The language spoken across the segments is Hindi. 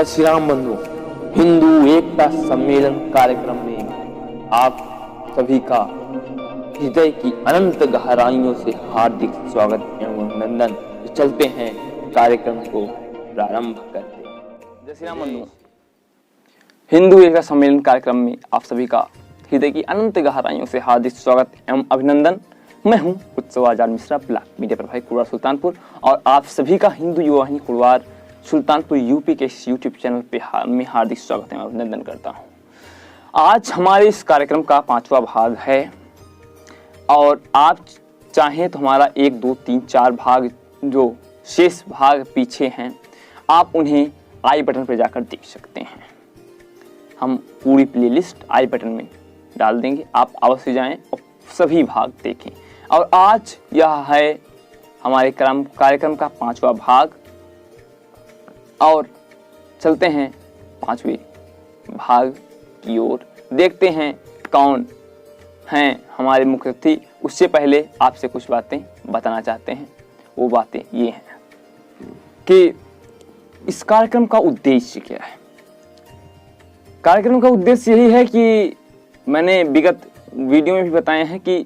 जय श्री राम बंधु। हिंदू एकता सम्मेलन कार्यक्रम में आप सभी का हृदय की अनंत गहराइयों से हार्दिक स्वागत एवं अभिनंदन। चलते हैं कार्यक्रम को प्रारंभ करते हैं। जय श्री राम बंधु। हिंदू एकता सम्मेलन कार्यक्रम में आप सभी का हृदय की अनंत गहराइयों से हार्दिक स्वागत एवं अभिनंदन। मैं हूं उत्सव आजाद मिश्रा, ब्लॉक मीडिया प्रभारी कुड़वार सुल्तानपुर, और आप सभी का हिंदू युवा वाहिनी कुड़वार सुल्तानपुर यूपी के इस यूट्यूब चैनल पे में हार्दिक स्वागत एवं अभिनंदन करता हूं। आज हमारे इस कार्यक्रम का 5वां भाग है और आप चाहें तो हमारा 1, 2, 3, 4 भाग जो शेष भाग पीछे हैं आप उन्हें आई बटन पर जाकर देख सकते हैं। हम पूरी प्लेलिस्ट आई बटन में डाल देंगे, आप अवश्य जाएं और सभी भाग देखें। और आज यह है हमारे कार्यक्रम का 5वां भाग और चलते हैं 5वें भाग की ओर। देखते हैं कौन हैं हमारे मुख्य अतिथि। उससे पहले आपसे कुछ बातें बताना चाहते हैं। वो बातें ये हैं कि इस कार्यक्रम का उद्देश्य क्या है। कार्यक्रम का उद्देश्य यही है कि मैंने विगत वीडियो में भी बताए हैं कि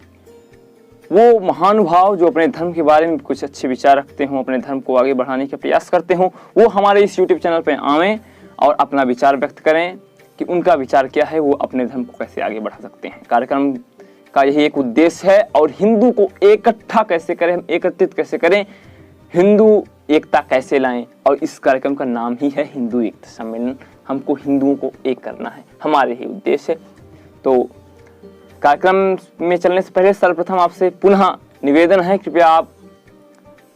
वो महानुभाव जो अपने धर्म के बारे में कुछ अच्छे विचार रखते हों, अपने धर्म को आगे बढ़ाने का प्रयास करते हों, वो हमारे इस YouTube चैनल पे आवें और अपना विचार व्यक्त करें कि उनका विचार क्या है, वो अपने धर्म को कैसे आगे बढ़ा सकते हैं। कार्यक्रम का यही एक उद्देश्य है। और हिंदू को इकट्ठा कैसे करें, हम एकत्रित कैसे करें, हिंदू एकता कैसे लाएं, और इस कार्यक्रम का नाम ही है हिंदू एकता सम्मेलन। हमको हिंदुओं को एक करना है, हमारे ही उद्देश्य है। तो कार्यक्रम में चलने से पहले सर्वप्रथम आपसे पुनः निवेदन है, कृपया आप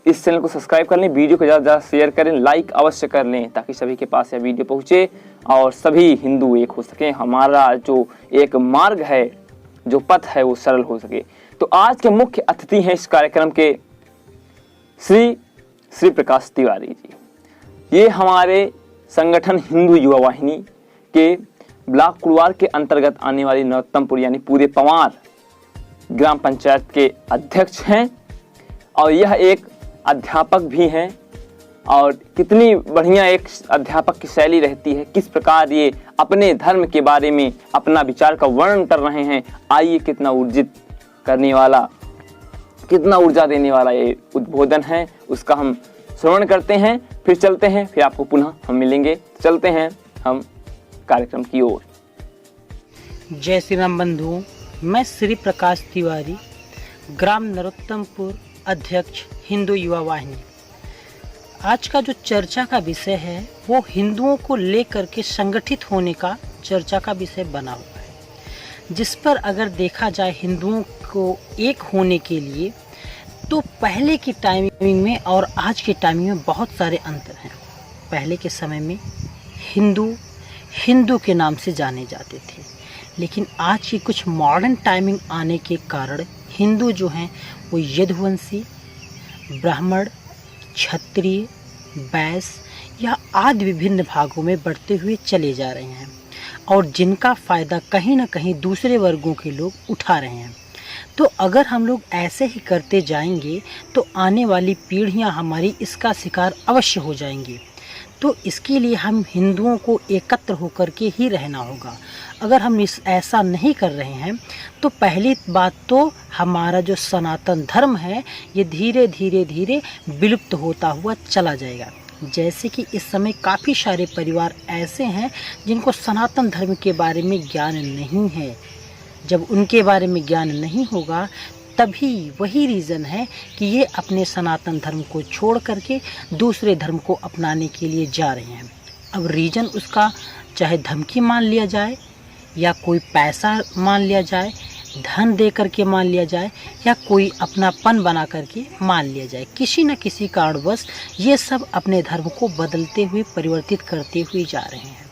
इस चैनल को सब्सक्राइब कर लें, वीडियो को ज़्यादा ज़्यादा शेयर करें, लाइक अवश्य कर लें ताकि सभी के पास यह वीडियो पहुंचे और सभी हिंदू एक हो सकें। हमारा जो एक मार्ग है, जो पथ है, वो सरल हो सके। तो आज के मुख्य अतिथि हैं इस कार्यक्रम के श्री प्रकाश तिवारी जी। ये हमारे संगठन हिंदू युवा वाहिनी के ब्लॉक कुड़वार के अंतर्गत आने वाली नरोत्तमपुर यानी पूरे पवार ग्राम पंचायत के अध्यक्ष हैं और यह एक अध्यापक भी हैं। और कितनी बढ़िया एक अध्यापक की शैली रहती है, किस प्रकार ये अपने धर्म के बारे में अपना विचार का वर्णन कर रहे हैं। आइए, कितना ऊर्जित करने वाला, कितना ऊर्जा देने वाला ये उद्बोधन है, उसका हम श्रवण करते हैं, फिर चलते हैं, फिर आपको पुनः हम मिलेंगे। चलते हैं हम कार्यक्रम की ओर। जय श्री राम बंधु। मैं श्री प्रकाश तिवारी, ग्राम नरोत्तमपुर, अध्यक्ष हिंदू युवा वाहिनी। आज का जो चर्चा का विषय है वो हिंदुओं को लेकर के संगठित होने का चर्चा का विषय बना हुआ है, जिस पर अगर देखा जाए हिंदुओं को एक होने के लिए तो पहले की टाइमिंग में और आज के टाइमिंग में बहुत सारे अंतर हैं। पहले के समय में हिंदू के नाम से जाने जाते थे, लेकिन आज की कुछ मॉडर्न टाइमिंग आने के कारण हिंदू जो हैं वो यदुवंशी, ब्राह्मण, क्षत्रिय, वैश्य या आदि विभिन्न भागों में बढ़ते हुए चले जा रहे हैं और जिनका फ़ायदा कहीं ना कहीं दूसरे वर्गों के लोग उठा रहे हैं। तो अगर हम लोग ऐसे ही करते जाएंगे तो आने वाली पीढ़ियां हमारी इसका शिकार अवश्य हो जाएंगी। तो इसके लिए हम हिंदुओं को एकत्र होकर के ही रहना होगा। अगर हम ऐसा नहीं कर रहे हैं तो पहली बात तो हमारा जो सनातन धर्म है ये धीरे धीरे विलुप्त होता हुआ चला जाएगा। जैसे कि इस समय काफ़ी सारे परिवार ऐसे हैं जिनको सनातन धर्म के बारे में ज्ञान नहीं है। जब उनके बारे में ज्ञान नहीं होगा तभी वही रीज़न है कि ये अपने सनातन धर्म को छोड़ करके दूसरे धर्म को अपनाने के लिए जा रहे हैं। अब रीज़न उसका चाहे धमकी मान लिया जाए या कोई पैसा मान लिया जाए, धन दे करके मान लिया जाए या कोई अपनापन बना करके मान लिया जाए, किसी न किसी कारणवश ये सब अपने धर्म को बदलते हुए परिवर्तित करते हुए जा रहे हैं।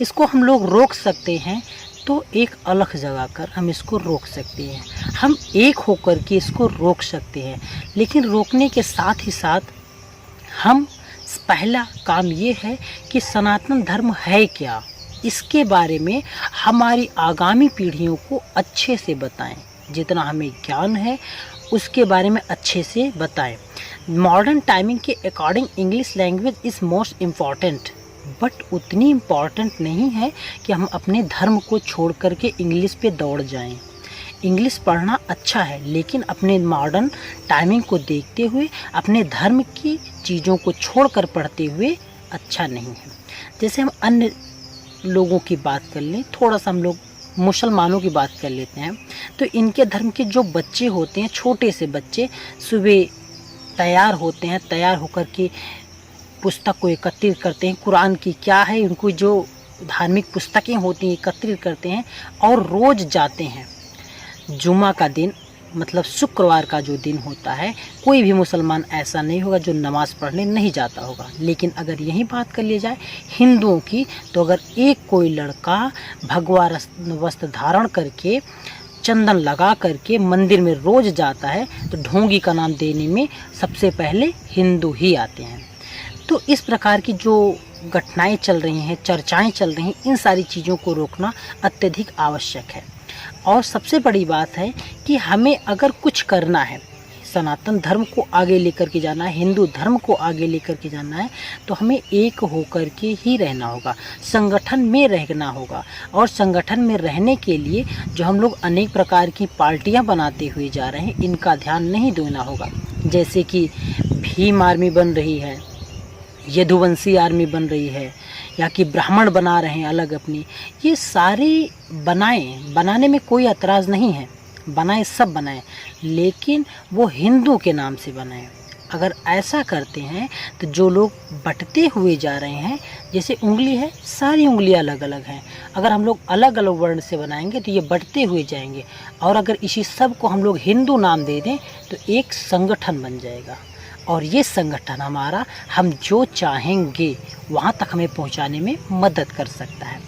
इसको हम लोग रोक सकते हैं तो एक अलग जगह कर हम इसको रोक सकते हैं, हम एक होकर के इसको रोक सकते हैं। लेकिन रोकने के साथ ही साथ हम पहला काम ये है कि सनातन धर्म है क्या, इसके बारे में हमारी आगामी पीढ़ियों को अच्छे से बताएं। जितना हमें ज्ञान है उसके बारे में अच्छे से बताएं। मॉडर्न टाइमिंग के according English language is most important. But उतनी इम्पॉर्टेंट नहीं है कि हम अपने धर्म को छोड़ करके इंग्लिश पे दौड़ जाएं। इंग्लिश पढ़ना अच्छा है, लेकिन अपने मॉडर्न टाइमिंग को देखते हुए अपने धर्म की चीज़ों को छोड़कर पढ़ते हुए अच्छा नहीं है। जैसे हम अन्य लोगों की बात कर लें, थोड़ा सा हम लोग मुसलमानों की बात कर लेते हैं, तो इनके धर्म के जो बच्चे होते हैं, छोटे से बच्चे सुबह तैयार होते हैं, तैयार होकर के पुस्तक को एकत्रित करते हैं, कुरान की क्या है, उनको जो धार्मिक पुस्तकें होती हैं एकत्रित करते हैं और रोज़ जाते हैं। जुमा का दिन मतलब शुक्रवार का जो दिन होता है, कोई भी मुसलमान ऐसा नहीं होगा जो नमाज़ पढ़ने नहीं जाता होगा। लेकिन अगर यही बात कर ली जाए हिंदुओं की, तो अगर एक कोई लड़का भगवा वस्त्र धारण करके चंदन लगा करके मंदिर में रोज़ जाता है, तो ढोंगी का नाम देने में सबसे पहले हिंदू ही आते हैं। तो इस प्रकार की जो घटनाएं चल रही हैं, चर्चाएं चल रही हैं, इन सारी चीज़ों को रोकना अत्यधिक आवश्यक है। और सबसे बड़ी बात है कि हमें अगर कुछ करना है, सनातन धर्म को आगे लेकर के जाना है, हिंदू धर्म को आगे लेकर के जाना है, तो हमें एक होकर के ही रहना होगा, संगठन में रहना होगा। और संगठन में रहने के लिए जो हम लोग अनेक प्रकार की पार्टियां बनाते हुए जा रहे हैं, इनका ध्यान नहीं देना होगा। जैसे कि भीम आर्मी बन रही है, यदुवंशी आर्मी बन रही है, या कि ब्राह्मण बना रहे हैं अलग अपनी, ये सारी बनाने में कोई एतराज़ नहीं है, बनाए सब बनाए, लेकिन वो हिंदू के नाम से बनाए। अगर ऐसा करते हैं तो जो लोग बंटते हुए जा रहे हैं, जैसे उंगली है, सारी उंगलियां अलग अलग हैं, अगर हम लोग अलग अलग वर्ण से बनाएंगे तो ये बंटते हुए जाएंगे। और अगर इसी सब को हम लोग हिंदू नाम दे दें तो एक संगठन बन जाएगा, और ये संगठन हमारा हम जो चाहेंगे वहाँ तक हमें पहुँचाने में मदद कर सकता है।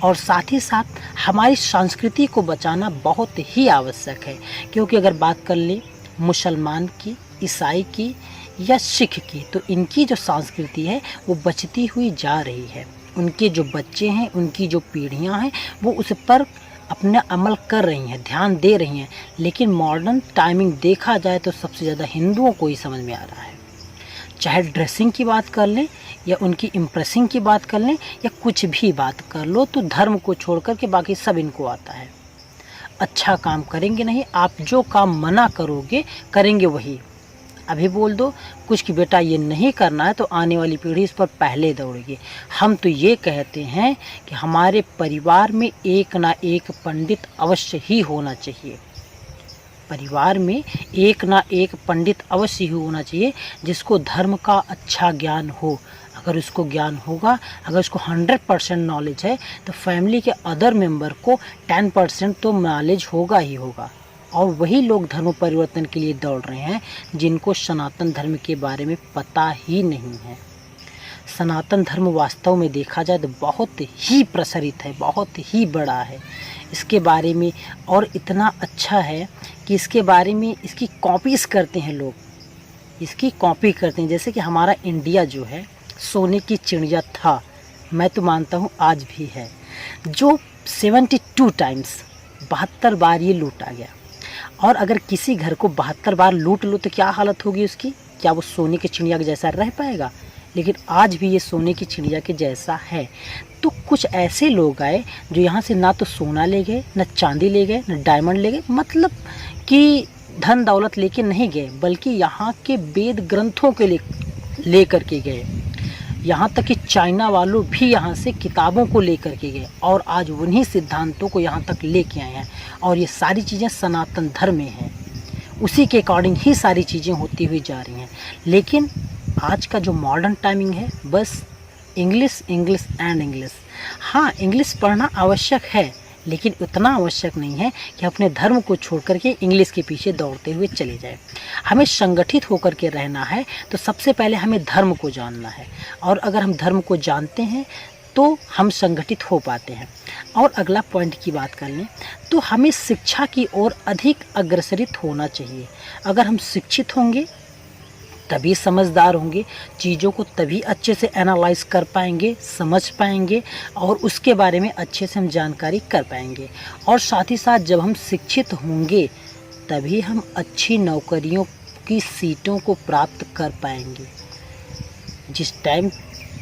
और साथ ही साथ हमारी संस्कृति को बचाना बहुत ही आवश्यक है, क्योंकि अगर बात कर लें मुसलमान की, ईसाई की या सिख की, तो इनकी जो संस्कृति है वो बचती हुई जा रही है। उनके जो बच्चे हैं, उनकी जो पीढ़ियाँ हैं, वो उस पर अपना अमल कर रही हैं, ध्यान दे रही हैं। लेकिन मॉडर्न टाइमिंग देखा जाए तो सबसे ज़्यादा हिंदुओं को ही समझ में आ रहा है। चाहे ड्रेसिंग की बात कर लें या उनकी इम्प्रेसिंग की बात कर लें या कुछ भी बात कर लो, तो धर्म को छोड़ कर के बाकी सब इनको आता है। अच्छा काम करेंगे नहीं, आप जो काम मना करोगे करेंगे वही। अभी बोल दो कुछ कि बेटा ये नहीं करना है, तो आने वाली पीढ़ी इस पर पहले दौड़ेगी। हम तो ये कहते हैं कि हमारे परिवार में एक ना एक पंडित अवश्य ही होना चाहिए, परिवार में एक ना एक पंडित अवश्य ही होना चाहिए जिसको धर्म का अच्छा ज्ञान हो। अगर उसको ज्ञान होगा, अगर उसको 100% नॉलेज है, तो फैमिली के अदर मेंबर को 10% तो नॉलेज होगा ही होगा। और वही लोग धर्म परिवर्तन के लिए दौड़ रहे हैं जिनको सनातन धर्म के बारे में पता ही नहीं है। सनातन धर्म वास्तव में देखा जाए तो बहुत ही प्रसारित है, बहुत ही बड़ा है। इसके बारे में और इतना अच्छा है कि इसके बारे में इसकी कॉपीज़ करते हैं लोग, इसकी कॉपी करते हैं। जैसे कि हमारा इंडिया जो है सोने की चिड़िया था, मैं तो मानता हूँ आज भी है, जो 72 टाइम्स 72 बार ये लूटा गया। और अगर किसी घर को 72 बार लूट लो तो क्या हालत होगी उसकी? क्या वो सोने की चिड़िया के जैसा रह पाएगा? लेकिन आज भी ये सोने की चिड़िया के जैसा है। तो कुछ ऐसे लोग आए जो यहाँ से ना तो सोना ले गए, ना चांदी ले गए, ना डायमंड ले गए, मतलब कि धन दौलत लेके नहीं गए, बल्कि यहाँ के वेद ग्रंथों के ले करके गए। यहाँ तक कि चाइना वालों भी यहाँ से किताबों को लेकर के गए और आज उन्हीं सिद्धांतों को यहाँ तक लेके आए हैं। और ये सारी चीज़ें सनातन धर्म में हैं, उसी के अकॉर्डिंग ही सारी चीज़ें होती हुई जा रही हैं। लेकिन आज का जो मॉडर्न टाइमिंग है, बस इंग्लिश इंग्लिश एंड इंग्लिश। हाँ, इंग्लिश पढ़ना आवश्यक है, लेकिन उतना आवश्यक नहीं है कि अपने धर्म को छोड़ करके इंग्लिश के पीछे दौड़ते हुए चले जाए। हमें संगठित होकर के रहना है, तो सबसे पहले हमें धर्म को जानना है। और अगर हम धर्म को जानते हैं तो हम संगठित हो पाते हैं। और अगला पॉइंट की बात कर लें तो हमें शिक्षा की ओर अधिक अग्रसरित होना चाहिए। अगर हम शिक्षित होंगे तभी समझदार होंगे, चीज़ों को तभी अच्छे से एनालाइज कर पाएंगे, समझ पाएंगे और उसके बारे में अच्छे से हम जानकारी कर पाएंगे। और साथ ही साथ जब हम शिक्षित होंगे तभी हम अच्छी नौकरियों की सीटों को प्राप्त कर पाएंगे। जिस टाइम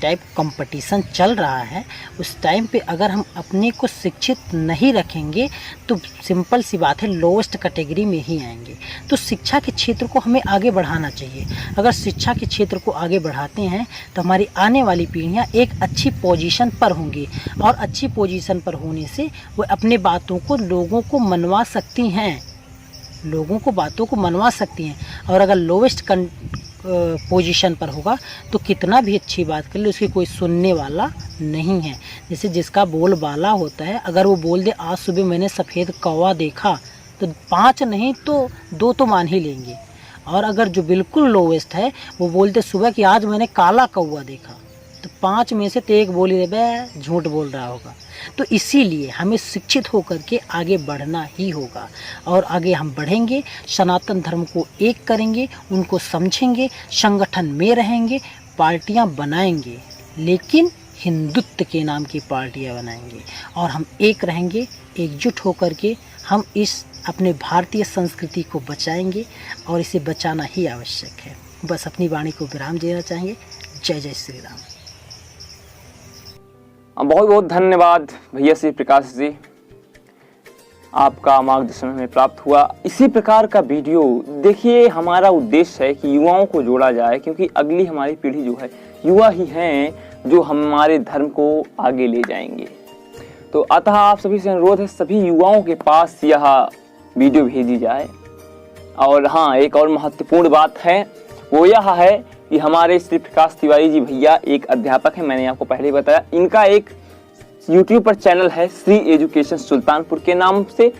टाइप कंपटीशन चल रहा है, उस टाइम पे अगर हम अपने को शिक्षित नहीं रखेंगे तो सिंपल सी बात है लोएस्ट कैटेगरी में ही आएंगे। तो शिक्षा के क्षेत्र को हमें आगे बढ़ाना चाहिए। अगर शिक्षा के क्षेत्र को आगे बढ़ाते हैं तो हमारी आने वाली पीढ़ियाँ एक अच्छी पोजीशन पर होंगी, और अच्छी पोजीशन पर होने से वो अपने बातों को लोगों को मनवा सकती हैं, लोगों को बातों को मनवा सकती हैं। और अगर लोवेस्ट पोजीशन पर होगा तो कितना भी अच्छी बात कर ले उसकी कोई सुनने वाला नहीं है। जैसे जिसका बोल बाला होता है, अगर वो बोल दे आज सुबह मैंने सफ़ेद कौवा देखा तो 5 नहीं तो 2 तो मान ही लेंगे। और अगर जो बिल्कुल लोवेस्ट है वो बोलते सुबह कि आज मैंने काला कौवा देखा तो 5 में से तो 1 बोल ही दे झूठ बोल रहा होगा। तो इसीलिए हमें शिक्षित होकर के आगे बढ़ना ही होगा, और आगे हम बढ़ेंगे, सनातन धर्म को एक करेंगे, उनको समझेंगे, संगठन में रहेंगे, पार्टियां बनाएंगे, लेकिन हिंदुत्व के नाम की पार्टियां बनाएंगे, और हम एक रहेंगे, एकजुट होकर के हम इस अपने भारतीय संस्कृति को बचाएंगे, और इसे बचाना ही आवश्यक है। बस अपनी वाणी को विराम देना चाहेंगे। जय जय श्री राम। बहुत बहुत धन्यवाद भैया श्री प्रकाश जी, आपका मार्गदर्शन हमें प्राप्त हुआ। इसी प्रकार का वीडियो देखिए, हमारा उद्देश्य है कि युवाओं को जोड़ा जाए, क्योंकि अगली हमारी पीढ़ी जो है युवा ही हैं जो हमारे धर्म को आगे ले जाएंगे। तो अतः आप सभी से अनुरोध है सभी युवाओं के पास यह वीडियो भेजी जाए। और हाँ, एक और महत्वपूर्ण बात है, वो यह है कि हमारे श्री प्रकाश तिवारी जी भैया एक अध्यापक हैं, मैंने आपको पहले ही बताया। इनका एक YouTube पर चैनल है श्री एजुकेशन सुल्तानपुर के नाम से,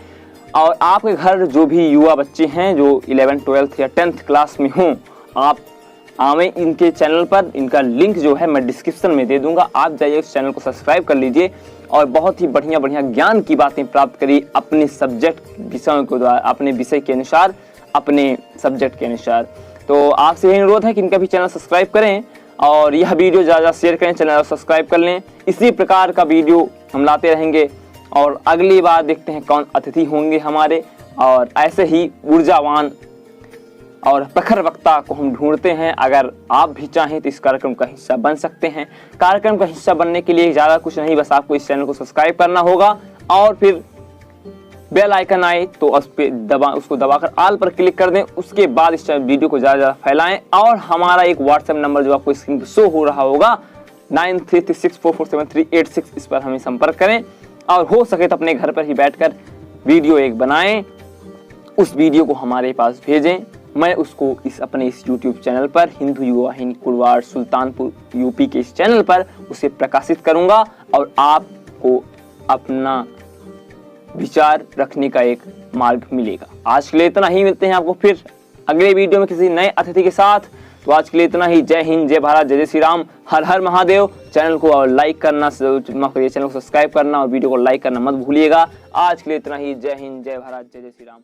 और आपके घर जो भी युवा बच्चे हैं जो 11th 12th या 10th क्लास में हों, आप आवें इनके चैनल पर। इनका लिंक जो है मैं डिस्क्रिप्शन में दे दूंगा, आप जाइए उस चैनल को सब्सक्राइब कर लीजिए और बहुत ही बढ़िया बढ़िया ज्ञान की बातें प्राप्त करिए अपने सब्जेक्ट विषयों को द्वारा, अपने विषय के अनुसार, अपने सब्जेक्ट के अनुसार। तो आपसे यही अनुरोध है कि इनका भी चैनल सब्सक्राइब करें और यह वीडियो ज़्यादा शेयर करें, चैनल सब्सक्राइब कर लें। इसी प्रकार का वीडियो हम लाते रहेंगे, और अगली बार देखते हैं कौन अतिथि होंगे हमारे, और ऐसे ही ऊर्जावान और प्रखर वक्ता को हम ढूंढते हैं। अगर आप भी चाहें तो इस कार्यक्रम का हिस्सा बन सकते हैं। कार्यक्रम का हिस्सा बनने के लिए ज़्यादा कुछ नहीं, बस आपको इस चैनल को सब्सक्राइब करना होगा, और फिर बेल आइकन आए तो उसको दबाकर ऑल पर क्लिक कर दें। उसके बाद इस वीडियो को ज़्यादा फैलाएं, और हमारा एक व्हाट्सएप नंबर जो आपको स्क्रीन पर शो हो रहा होगा 9336447386, इस पर हमें संपर्क करें, और हो सके तो अपने घर पर ही बैठकर वीडियो एक बनाएं, उस वीडियो को हमारे पास भेजें। मैं उसको अपने इस YouTube चैनल पर, हिंदू युवा वाहिनी कुड़वाड़ सुल्तानपुर यूपी के इस चैनल पर उसे प्रकाशित करूंगा, और आपको अपना विचार रखने का एक मार्ग मिलेगा। आज के लिए इतना ही, मिलते हैं आपको फिर अगले वीडियो में किसी नए अतिथि के साथ। तो आज के लिए इतना ही। जय हिंद, जय भारत, जय जय श्री राम, हर हर महादेव। चैनल को लाइक करना, चैनल को सब्सक्राइब करना और वीडियो को लाइक करना मत भूलिएगा। आज के लिए इतना ही। जय हिंद, जय भारत, जय जय श्री राम।